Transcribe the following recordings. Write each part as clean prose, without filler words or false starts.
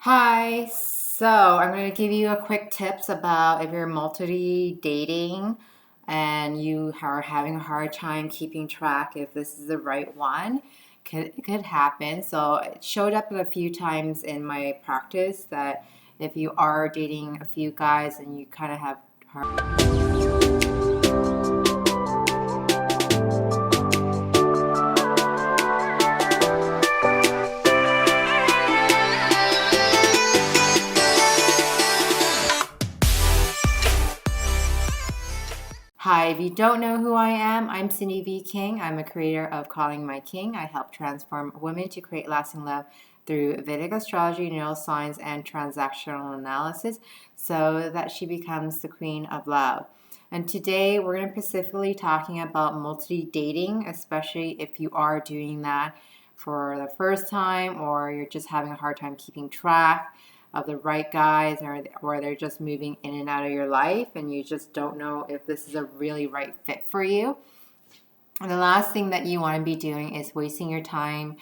Hi, so I'm going to give you a quick tips about if you're multi-dating and you are having a hard time keeping track if this is the right one. It could happen. So it showed up a few times in my practice that if you are dating a few guys and you kind of have hard. Hi, if you don't know who I am, I'm Sindy V King. I'm a creator of Calling My King. I help transform women to create lasting love through Vedic astrology, neuroscience, and transactional analysis so that she becomes the queen of love. And today we're going to specifically talking about multi-dating, especially if you are doing that for the first time or you're just having a hard time keeping track of the right guys, or they're just moving in and out of your life and you just don't know if this is a really right fit for you. And the last thing that you want to be doing is wasting your time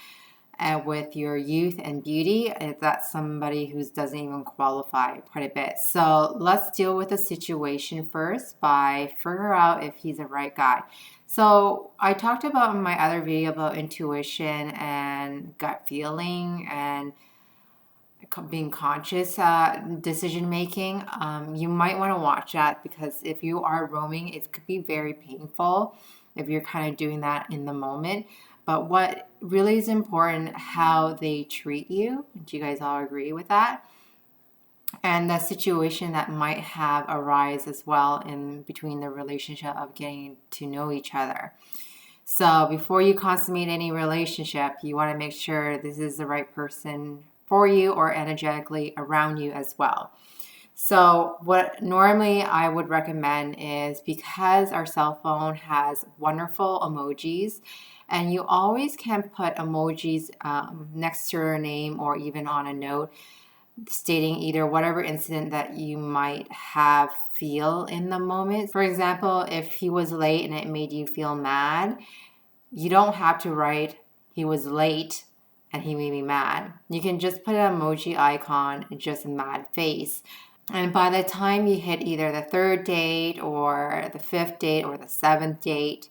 with your youth and beauty if that's somebody who doesn't even qualify quite a bit. So let's deal with the situation first by figure out if he's the right guy. So I talked about in my other video about intuition and gut feeling and being conscious decision making. You might want to watch that because if you are roaming, it could be very painful if you're kind of doing that in the moment. But what really is important, how they treat you. Do you guys all agree with that? And the situation that might have arise as well in between the relationship of getting to know each other. So before you consummate any relationship, you want to make sure this is the right person for you or energetically around you as well. So what normally I would recommend is, because our cell phone has wonderful emojis, and you always can put emojis next to your name or even on a note stating either whatever incident that you might have feel in the moment. For example, if he was late and it made you feel mad, you don't have to write he was late and he made me mad. You can just put an emoji icon and just a mad face. And by the time you hit either the third date or the fifth date or the seventh date,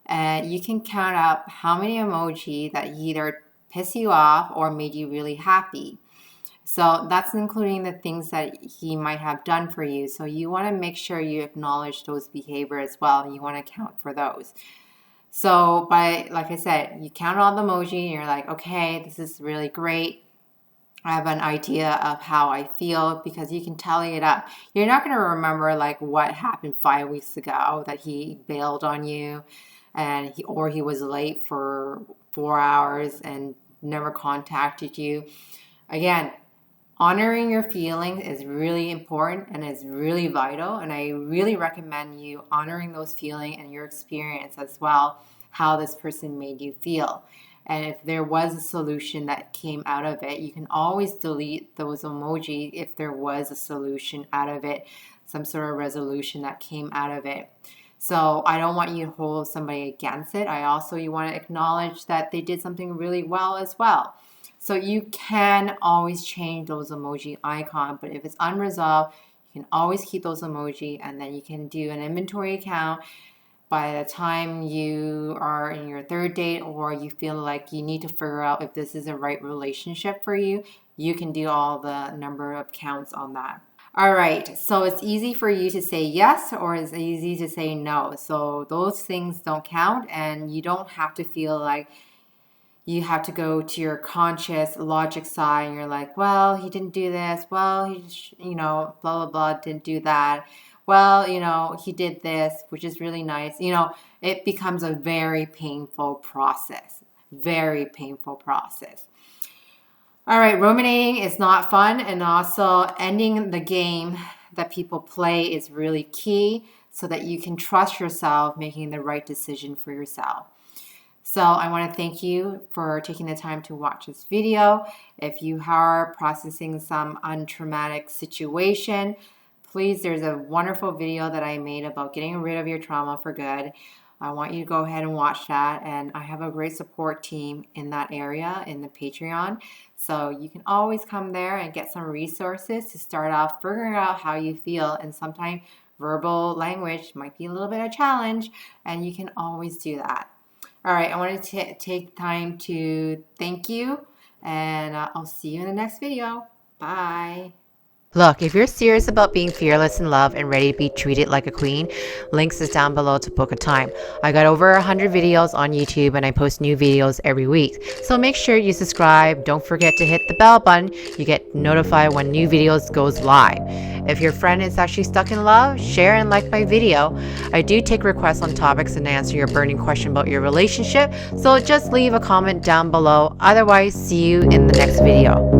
you can count up how many emoji that either piss you off or made you really happy. So that's including the things that he might have done for you. So you want to make sure you acknowledge those behavior as well. You want to account for those. So like I said, you count all the emoji and you're like, okay, this is really great. I have an idea of how I feel, because you can tally it up. You're not going to remember like what happened 5 weeks ago that he bailed on you and he was late for 4 hours and never contacted you. Again, honoring your feelings is really important and is really vital, and I really recommend you honoring those feelings and your experience as well, how this person made you feel. And if there was a solution that came out of it, you can always delete those emoji if there was a solution out of it, some sort of resolution that came out of it. So I don't want you to hold somebody against it. You want to acknowledge that they did something really well as well. So you can always change those emoji icon, but if it's unresolved, you can always keep those emoji, and then you can do an inventory account. By the time you are in your third date or you feel like you need to figure out if this is a right relationship for you, you can do all the number of counts on that. All right, so it's easy for you to say yes or it's easy to say no. So those things don't count, and you don't have to feel like you have to go to your conscious logic side and you're like, well, he didn't do this. Well, blah, blah, blah, didn't do that. Well, he did this, which is really nice. It becomes a very painful process. Very painful process. All right, ruminating is not fun, and also ending the game that people play is really key so that you can trust yourself making the right decision for yourself. So I want to thank you for taking the time to watch this video. If you are processing some untraumatic situation, please, there's a wonderful video that I made about getting rid of your trauma for good. I want you to go ahead and watch that. And I have a great support team in that area in the Patreon. So you can always come there and get some resources to start off figuring out how you feel. And sometimes verbal language might be a little bit of a challenge, and you can always do that. All right, I wanted to take time to thank you, and I'll see you in the next video. Bye. Look, if you're serious about being fearless in love and ready to be treated like a queen, links is down below to book a time. I got over 100 videos on YouTube and I post new videos every week. So make sure you subscribe. Don't forget to hit the bell button. You get notified when new videos goes live. If your friend is actually stuck in love, share and like my video. I do take requests on topics and answer your burning question about your relationship. So just leave a comment down below. Otherwise, see you in the next video.